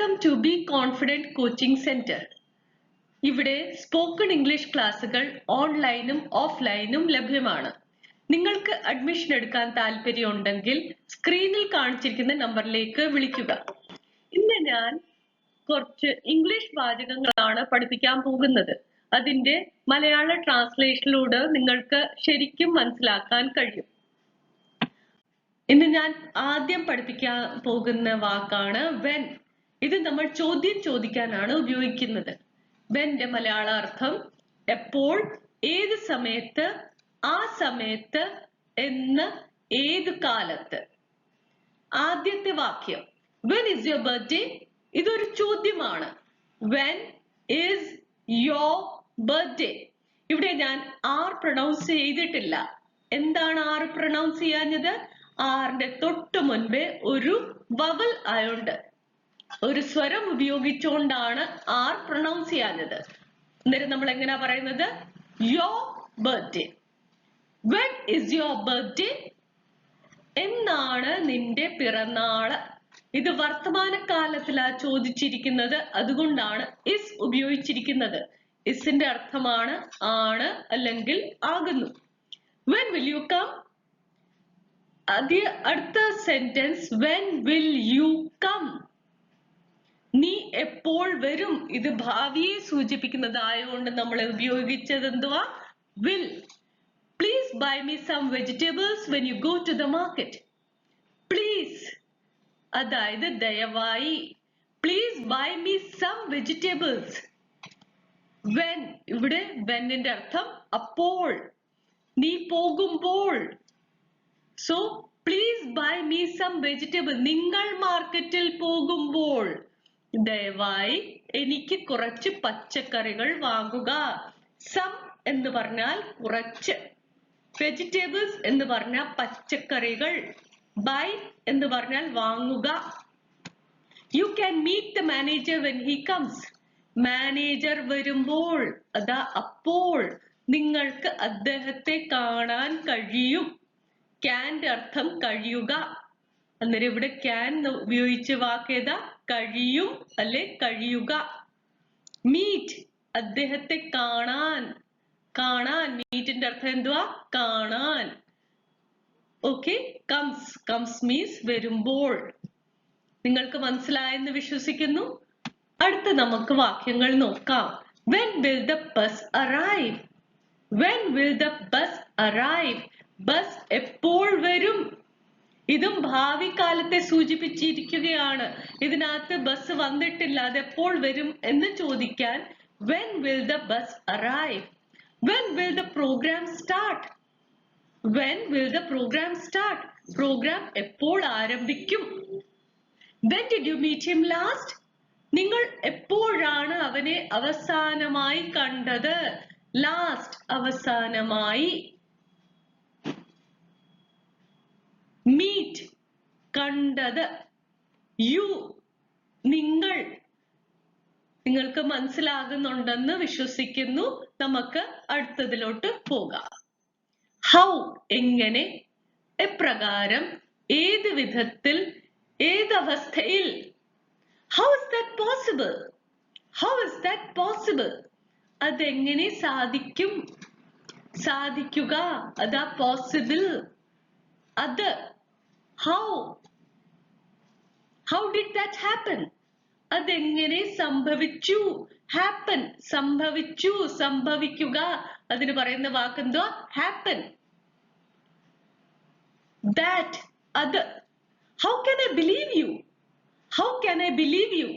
Welcome to be confident coaching centre. ഇവിടെ spoken English ക്ലാസുകൾ ഓൺലൈനും ഓഫ്ലൈനും ലഭ്യമാണ്. നിങ്ങൾക്ക് അഡ്മിഷൻ എടുക്കാൻ താല്പര്യമുണ്ടെങ്കിൽ സ്ക്രീനിൽ കാണിച്ചിരിക്കുന്ന നമ്പറിലേക്ക് വിളിക്കുക. ഇന്ന് ഞാൻ കുറച്ച് ഇംഗ്ലീഷ് വാചകങ്ങളാണ് പഠിപ്പിക്കാൻ പോകുന്നത്. അതിന്റെ മലയാള ട്രാൻസ്ലേഷനിലൂടെ നിങ്ങൾക്ക് ശരിക്കും മനസ്സിലാക്കാൻ കഴിയും. ഇന്ന് ഞാൻ ആദ്യം പഠിപ്പിക്കാൻ പോകുന്ന വാക്കാണ് വെൻ. ഇത് നമ്മൾ ചോദ്യം ചോദിക്കാനാണ് ഉപയോഗിക്കുന്നത്. വെന്റെ മലയാള അർത്ഥം എപ്പോൾ, ഏത് സമയത്ത്, ആ സമയത്ത്, എന്ന്, ഏത് കാലത്ത്. ആദ്യത്തെ വാക്യം വെൻ ഇസ് യുവർ ബർത്ത്ഡേ. ഇതൊരു ചോദ്യമാണ്. When is your birthday. ഇവിടെ ഞാൻ ആർ പ്രൊണൗൺസ് ചെയ്തിട്ടില്ല. എന്താണ് ആർ പ്രൊണൗൺസ് ചെയ്യാഞ്ഞത്? ആറിന്റെ തൊട്ട് മുൻപേ ഒരു വവൽ ആയോണ്ട്, ഒരു സ്വരം ഉപയോഗിച്ചുകൊണ്ടാണ് ആർ പ്രൊണൗൺസ് ചെയ്യാഞ്ഞത്. അന്നേരം നമ്മൾ എങ്ങനെയാ പറയുന്നത്? Your birthday. When is your birthday? എന്നാണ് നിന്റെ പിറന്നാള്. ഇത് വർത്തമാനകാലത്തിലാ ചോദിച്ചിരിക്കുന്നത്, അതുകൊണ്ടാണ് ഇസ് ഉപയോഗിച്ചിരിക്കുന്നത്. ഇസിന്റെ അർത്ഥമാണ് ആണ് അല്ലെങ്കിൽ ആകുന്നു. When will you come? അടുത്ത sentence when will you come? നീ എപ്പോൾ വരും? ഇത് ഭാവിയെ സൂചിപ്പിക്കുന്നതായതുകൊണ്ട് നമ്മൾ ഉപയോഗിച്ചത് എന്തുവാ? Will. Please buy me some vegetables when you go to the market. Please അതായത് ദയവായി. Please buy me some vegetables. When, ഇവിടെ വെന്നിന്റെ അർത്ഥം അപ്പോൾ, നീ പോകുമ്പോൾ. So please buy me some vegetable. നിങ്ങൾ മാർക്കറ്റിൽ പോകുമ്പോൾ ദയവായി എനിക്ക് കുറച്ച് പച്ചക്കറികൾ വാങ്ങുക. സം എന്ന് പറഞ്ഞാൽ കുറച്ച്, വെജിറ്റബിൾസ് എന്ന് പറഞ്ഞാൽ പച്ചക്കറികൾ, ബൈ എന്ന് പറഞ്ഞാൽ വാങ്ങുക. You can meet the manager when he comes. Manager വരുമ്പോൾ, അതാ അപ്പോൾ നിങ്ങൾക്ക് അദ്ദേഹത്തെ കാണാൻ കഴിയും. ക്യാന്റെ അർത്ഥം കഴിയുക. അന്നേരം ഇവിടെ ക്യാൻ ഉപയോഗിച്ച വാക്കേതാ? കഴിയും അല്ലെ കഴിയുക. മീറ്റ് അദ്ദേഹത്തെ കാണാൻ. കാണാൻ, മീറ്റിന്റെ അർത്ഥം എന്തുവാ? കാണാൻ. ഓക്കെ. കംസ്, കംസ് മീൻസ് വരുമ്പോൾ. നിങ്ങൾക്ക് മനസ്സിലായെന്ന് വിശ്വസിക്കുന്നു. അടുത്ത നമുക്ക് വാക്യങ്ങൾ നോക്കാം. When will the bus arrive? When will the bus arrive? Bus എപ്പോൾ വരും? ഇതും ഭാവി കാലത്തെ സൂചിപ്പിച്ചിരിക്കുകയാണ്. ഇതിനകത്ത് ബസ് വന്നിട്ടില്ല, അത് എപ്പോൾ വരും എന്ന് ചോദിക്കാൻ when will the bus arrive? When will the programme start? When will the programme start? Programme എപ്പോൾ ആരംഭിക്കും? When did you meet him last? നിങ്ങൾ എപ്പോഴാണ് അവനെ അവസാനമായി കണ്ടത്? ലാസ്റ്റ് അവസാനമായി. മീറ്റ് കണ്ടത്. യു നിങ്ങൾ. നിങ്ങൾക്ക് മനസ്സിലാകുന്നുണ്ടെന്ന് വിശ്വസിക്കുന്നു. നമുക്ക് അടുത്തതിലോട്ട് പോകാം. ഹൗ എങ്ങനെ, എപ്രകാരം, ഏത് വിധത്തിൽ, ഏതവസ്ഥയിൽ. How is that possible? How is that possible? അതെങ്ങനെ സാധിക്കും? സാധിക്കുക, അതാ പോസിബിൾ. അത് how did that happen? അതെങ്ങനെ സംഭവിച്ചു? happen സംഭവിച്ചു, സംഭവിക്കുക. അതിന് പറയുന്ന വാക്കെന്തോ? happen. that അത്. how can I believe you? how can I believe you?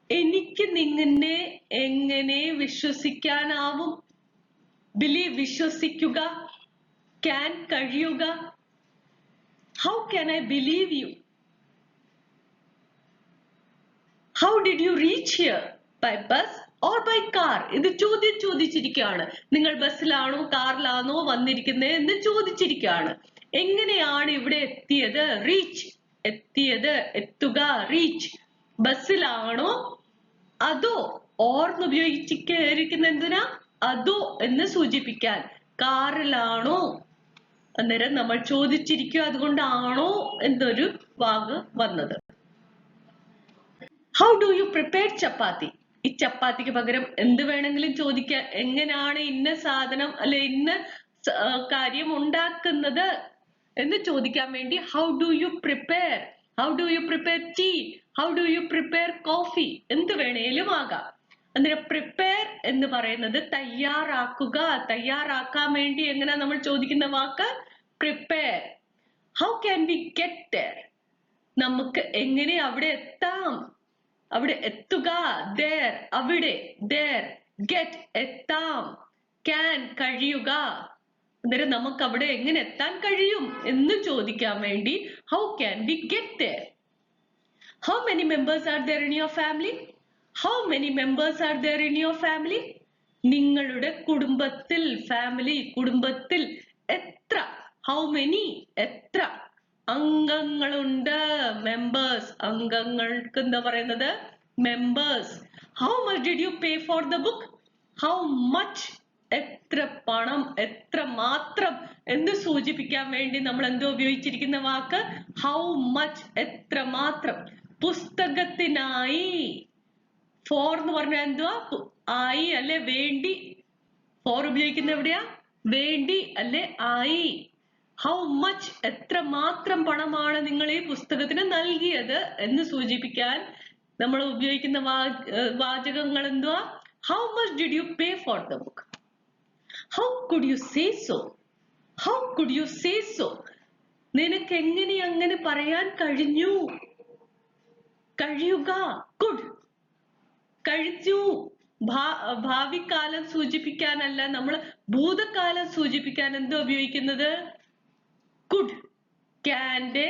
എനിക്ക് നിന്നെ എങ്ങനെ വിശ്വസിക്കാനാവും? believe വിശ്വസിക്കുക, can കഴിയുക. How can I believe you? How did you reach here? By bus or by car? ഇത് ചോദ്യം ചോദിച്ചിരിക്കുകയാണ്. നിങ്ങൾ ബസ്സിലാണോ കാറിലാണോ വന്നിരിക്കുന്നത് എന്ന് ചോദിച്ചിരിക്കുകയാണ്. എങ്ങനെയാണ് ഇവിടെ എത്തിയത്? റീച്ച്, എത്തിയത്, എത്തുക, റീച്ച്. ബസ്സിലാണോ അതോ? ഓർന്ന് ഉപയോഗിച്ചിരിക്കുന്ന എന്തിനാ? അതോ എന്ന് സൂചിപ്പിക്കാൻ. കാറിലാണോ? അന്നേരം നമ്മൾ ചോദിച്ചിരിക്കുക, അതുകൊണ്ടാണോ എന്നൊരു വാക്ക് വന്നത്. How How do you prepare chapati? ഈ ചപ്പാത്തിക്ക് പകരം എന്ത് വേണമെങ്കിലും ചോദിക്കാം. എങ്ങനെയാണ് ഇന്ന സാധനം അല്ലെ ഇന്ന കാര്യം ഉണ്ടാക്കുന്നത് എന്ന് ചോദിക്കാൻ വേണ്ടി how do you prepare? How do you prepare tea? How do you prepare coffee? എന്ത് വേണേലും ആകാം. അന്നേരം prepare എന്ന് പറയുന്നത് തയ്യാറാക്കുക, തയ്യാറാക്കാൻ വേണ്ടി എങ്ങനെ നമ്മൾ ചോദിക്കുന്ന വാക്ക് prepare. How can we get there? നമുക്ക് എങ്ങനെ അവിടെ എത്താം? അവിടെ എത്തുക, there, അവിടെ, there, get, എത്താം, can, കഴിയുക. അന്നേരം നമുക്ക് അവിടെ എങ്ങനെ എത്താൻ കഴിയും എന്ന് ചോദിക്കാൻ വേണ്ടി how can we get there? How many members are there in your family? How many members are there in your family? നിങ്ങളുടെ കുടുംബത്തിൽ, family, കുടുംബത്തിൽ എത്ര? How many? എത്ര അംഗങ്ങളുണ്ട്? members. അംഗങ്ങൾക്ക് എന്താ പറയുന്നത്? members. How much did you pay for the book? How much? എത്ര പണം, എത്ര മാത്രം എന്ന് സൂചിപ്പിക്കാൻ വേണ്ടി നമ്മൾ എന്തോ ഉപയോഗിച്ചിരിക്കുന്ന വാക്ക് how much, എത്ര മാത്രം. പുസ്തകത്തിനായി for എന്ന് പറഞ്ഞാൽ എന്തുവാ? ആയി അല്ലെ വേണ്ടി. for ഉപയോഗിക്കുന്ന എവിടെയാ? വേണ്ടി അല്ലെ ആയി. How much, എത്ര മാത്രം പണമാണ് നിങ്ങൾ ഈ പുസ്തകത്തിന് നൽകിയത് എന്ന് സൂചിപ്പിക്കാൻ നമ്മൾ ഉപയോഗിക്കുന്ന വാചകങ്ങൾ എന്തുവാ? How much did you pay for the book? How could you say so? How could you say so? നിനക്ക് എങ്ങനെ അങ്ങനെ പറയാൻ കഴിഞ്ഞു? കഴിയുക, could. കഴിഞ്ഞു ഭാവികാലം സൂചിപ്പിക്കാനല്ല, നമ്മൾ ഭൂതകാലം സൂചിപ്പിക്കാൻ എന്തോ ഉപയോഗിക്കുന്നത്? could. canന്റെ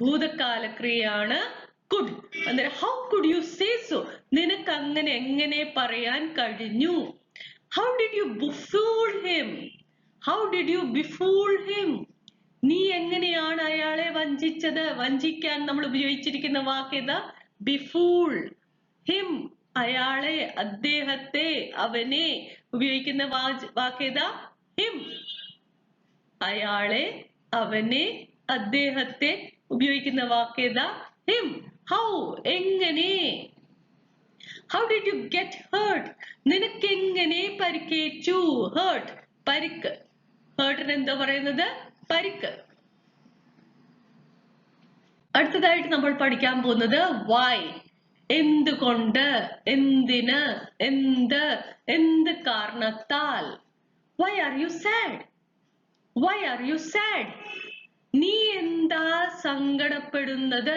ഭൂതകാല ക്രിയയാണ് could. അന്നേരം how could you say so? നിനക്ക് അങ്ങനെ എങ്ങനെ പറയാൻ കഴിഞ്ഞു? How did you befool him? How did you befool him? നീ എങ്ങനെയാണ് അയാളെ വഞ്ചിച്ചത്? വഞ്ചിക്കാൻ നമ്മൾ ഉപയോഗിച്ചിരിക്കുന്ന വാക്കേതാ? befool. him, അയാളെ, അദ്ദേഹത്തെ, അവനെ ഉപയോഗിക്കുന്ന വാക്കേതാ? him. അയാളെ, അവനെ, അദ്ദേഹത്തെ ഉപയോഗിക്കുന്ന വാക്കേതാ? him. how, എങ്ങനെ? How did you get hurt? നിനക്ക് എങ്ങനെ പരിക്കേറ്റു? hurt, പരിക്ക്. hurtന് എന്താ പറയുന്നത്? പരിക്ക്. അടുത്തതായിട്ട് നമ്മൾ പഠിക്കാൻ പോകുന്നത് why. എന്തുകൊണ്ട്, എന്തിന്, എന്ത്, എന്ത് കാരണത്താൽ. Why are you sad? Why are you sad? നീ എന്താ സങ്കടപ്പെടുന്നത്?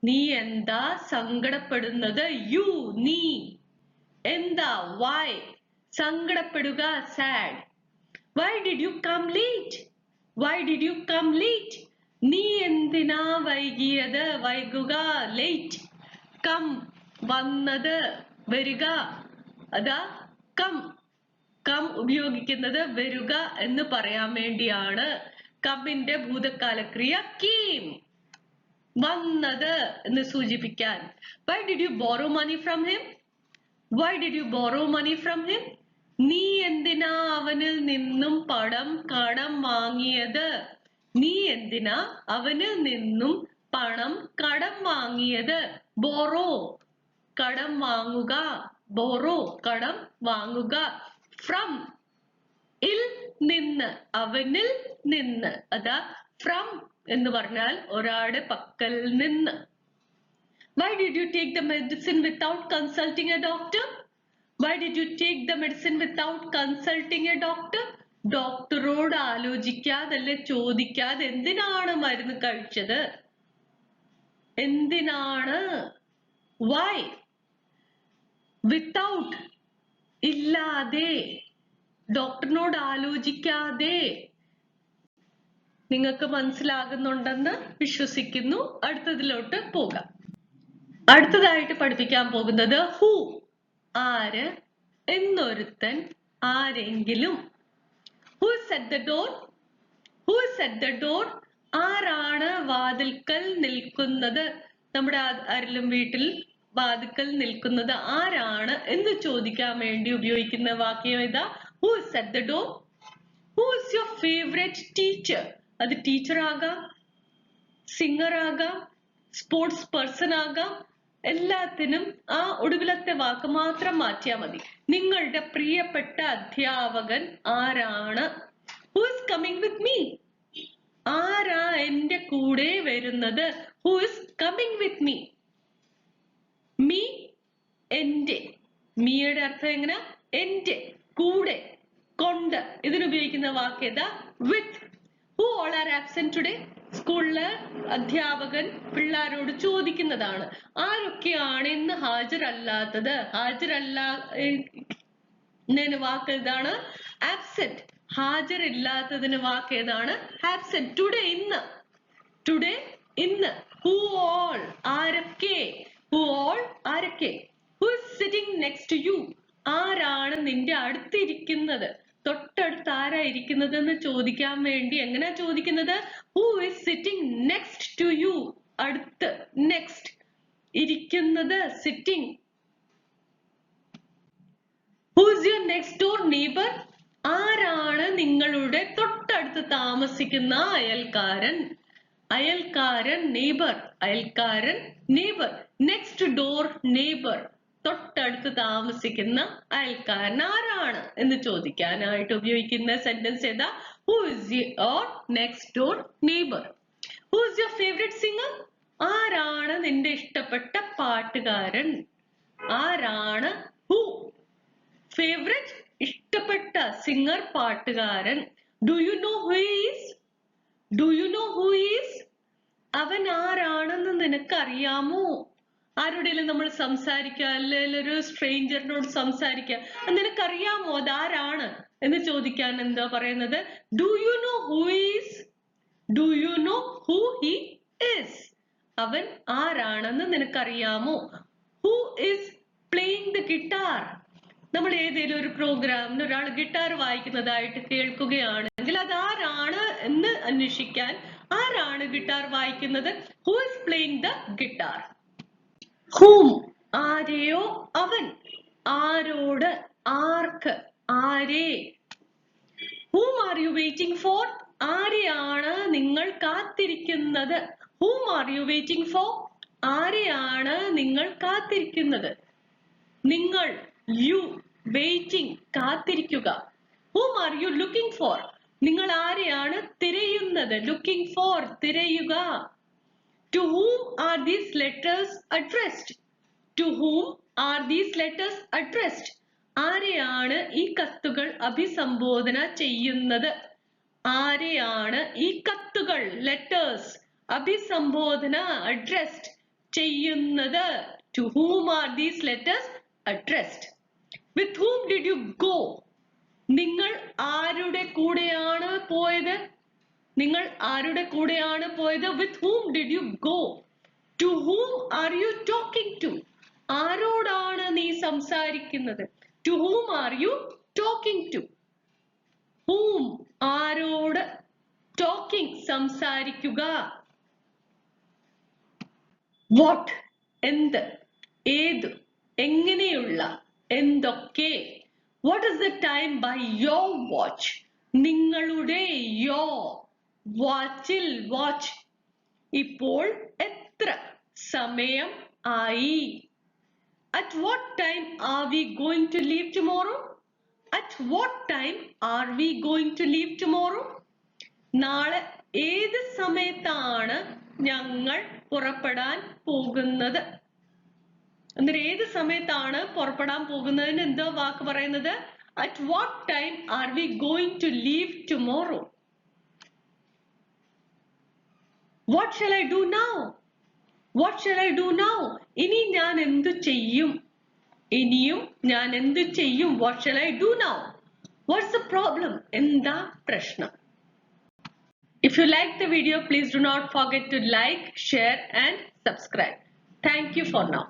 നീ എന്താ സങ്കടപ്പെടുന്നത്? you, നീ. എന്താ? why. സങ്കടപ്പെടുക, sad. Why did you come late? Why did you come late? നീ എന്തിനാ വൈകിയത്? വൈകുക, late. come, വന്നത്, വരിക. അതാ come. come ഉപയോഗിക്കുന്നത് വരുക എന്ന് പറയാൻ വേണ്ടിയാണ്. comeന്റെ ഭൂതകാല ക്രിയ came. വന്നത് എന്ന് സൂചിപ്പിക്കാൻ. Why did you borrow money from him? Why did you borrow money from him? നീ എന്തിനാ അവനിൽ നിന്നും കടം വാങ്ങിയത്? നീ എന്തിനാ അവനിൽ നിന്നും പണം കടം വാങ്ങിയത്? borrow, കടം വാങ്ങുക. borrow, കടം വാങ്ങുക. from, ഇൽ നിന്ന്, അവനിൽ നിന്ന്. അതാ from എന്ന് പറഞ്ഞാൽ ഒരാളുടെ പക്കൽ നിന്ന്. Why did you take the medicine without consulting a doctor? Why did you take the medicine without consulting a doctor? ഡോക്ടറോട് ആലോചിക്കാതെ ചോദിക്കാതെ എന്തിനാണ് മരുന്ന് കഴിച്ചത്? എന്തിനാണ്? Why? Without, ഇല്ലാതെ, ഡോക്ടറിനോട് ആലോചിക്കാതെ. നിങ്ങൾക്ക് മനസ്സിലാകുന്നുണ്ടെന്ന് വിശ്വസിക്കുന്നു. അടുത്തതിലോട്ട് പോകാം. അടുത്തതായിട്ട് പഠിപ്പിക്കാൻ പോകുന്നത് who, ആര്, എന്നൊരുത്തൻ, ആരെങ്കിലും. who is at the door? who is at the door? ആരാണ് വാതിൽക്കൽ നിൽക്കുന്നത്? നമ്മുടെ ആരെങ്കിലും വീട്ടിൽ വാതിൽക്കൽ നിൽക്കുന്നത് ആരാണ് എന്ന് ചോദിക്കാൻ വേണ്ടി ഉപയോഗിക്കുന്ന വാക്യം ഏതാ? who is at the door? who is your favorite teacher? അത് ടീച്ചർ ആകാം, സിംഗർ ആകാം, സ്പോർട്സ് പേഴ്സൺ ആകാം, എല്ലാത്തിനും ആ ഒടുവിലത്തെ വാക്ക് മാത്രം മാറ്റിയാൽ മതി. നിങ്ങളുടെ പ്രിയപ്പെട്ട അധ്യാപകൻ ആരാണ്? Who is coming with me? ആരാ എന്റെ കൂടെ വരുന്നത്? Who is coming with me? Me, എന്റെ. മീയുടെ അർത്ഥം എങ്ങനെ? എന്റെ, കൂടെ, കൊണ്ട്. ഇതിനുപയോഗിക്കുന്ന വാക്ക് ഏതാ? With. Who all are absent today? സ്കൂളില് അധ്യാപകൻ പിള്ളേരോട് ചോദിക്കുന്നതാണ്, ആരൊക്കെയാണ് ഇന്ന് ഹാജരല്ലാത്തത്? വാക്ക് ഏതാണ്? ആബ്സെന്റ്. ഹാജരില്ലാത്തതിന് വാക്ക് ഏതാണ്? ആബ്സെന്റ്. ടുഡേ, ഇന്ന്. ടുഡേ, ഇന്ന്. Who all? ആരൊക്കെ? Who all? ആരൊക്കെ? Who is sitting next to you? ആരാണ് നിന്റെ അടുത്തിരിക്കുന്നത്? തൊട്ടടുത്ത് ആരാ ഇരിക്കുന്നത് എന്ന് ചോദിക്കാൻ വേണ്ടി എങ്ങനെയാ ചോദിക്കുന്നത്? Who is sitting next to you? അടുത്ത്, next. ഇരിക്കുന്നത്, sitting. Who is your next door neighbor? ആരാണ് നിങ്ങളുടെ തൊട്ടടുത്ത് താമസിക്കുന്ന അയൽക്കാരൻ? അയൽക്കാരൻ, neighbor. അയൽക്കാരൻ, neighbor. Next door neighbor. തൊട്ടടുത്ത് താമസിക്കുന്ന അയൽക്കാരൻ ആരാണ് എന്ന് ചോദിക്കാനായിട്ട് ഉപയോഗിക്കുന്ന സെന്റൻസ് ഏതാ? Who is your next door neighbor? Who is your favorite singer? ആരാണ് നിന്റെ ഇഷ്ടപ്പെട്ട പാട്ടുകാരൻ? ആരാണ്? Who? Favorite, ഇഷ്ടപ്പെട്ട, singer, പാട്ടുകാരൻ. Do you know who he is? Do you know who he is? അവൻ ആരാണെന്ന് നിനക്കറിയാമോ? ആരോടെങ്കിലും നമ്മൾ സംസാരിക്കുക, അല്ലെങ്കിൽ ഒരു സ്ട്രേഞ്ചറിനോട് സംസാരിക്കുക, നിനക്കറിയാമോ അതാരാണ് എന്ന് ചോദിക്കാൻ എന്താ പറയുന്നത്? Do you know who is? Do you know who he is? അവൻ ആരാണെന്ന് നിനക്കറിയാമോ? Who is playing the guitar? നമ്മൾ ഏതെങ്കിലും ഒരു പ്രോഗ്രാമിന് ഒരാൾ ഗിറ്റാർ വായിക്കുന്നതായിട്ട് കേൾക്കുകയാണെങ്കിൽ അതാരാണ് എന്ന് അന്വേഷിക്കാൻ, ആരാണ് ഗിറ്റാർ വായിക്കുന്നത്? Who is playing the guitar? Whom? ആരെയോ, അവൻ. ആരോട്, ആർക്ക്, ആരെ. Whom are you waiting for? ആരെയാണ് നിങ്ങൾ കാത്തിരിക്കുന്നത്? Whom are you waiting for? ആരെയാണ് നിങ്ങൾ കാത്തിരിക്കുന്നത്? നിങ്ങൾ, you, waiting, കാത്തിരിക്കുക. Whom are you looking for? നിങ്ങൾ ആരെയാണ് തിരയുന്നത്? Looking for, തിരയുക. To whom are these letters addressed? To whom are these letters addressed? ആരെയാണ് ഈ കത്തുകൾ അഭിസംബോധന ചെയ്യുന്നത്? ആരെയാണ് ഈ കത്തുകൾ, letters, അഭിസംബോധന, addressed, ചെയ്യുന്നത്? To whom are these letters addressed? With whom did you go? നിങ്ങൾ ആരുടെ കൂടെയാണ് പോയത്? നിങ്ങൾ ആരുടെ കൂടെയാണ് പോയത്? With whom did you go? To whom are you talking to? ആരോടാണ് നീ സംസാരിക്കുന്നത്? To whom are you talking to? Whom, ആരോട്. Talking, സംസാരിക്കുക. What, എന്ത്, ഏത്, എങ്ങനെയുള്ള, എന്തൊക്കെ. What is the time by your watch? നിങ്ങളുടെ, your, വാച്ചിൽ, വാച്ച്. ഇപ്പോൾ എത്ര സമയം ആയി? At what time are we going to leave tomorrow? At what time are we going to leave tomorrow? നാളെ ഏത് സമയത്താണ് ഞങ്ങൾ പുറപ്പെടാൻ പോകുന്നത്? അന്നേരം ഏത് സമയത്താണ് പുറപ്പെടാൻ പോകുന്നതിന് എന്താ വാക്ക് പറയുന്നത്? At what time are we going to leave tomorrow? What shall I do now? What shall I do now? ഇനി ഞാൻ എന്തു ചെയ്യും? ഇനിയും ഞാൻ എന്തു ചെയ്യും? What shall I do now? What's the problem? എന്താ പ്രശ്നം? If you like the video, please do not forget to like, share and subscribe. Thank you for now.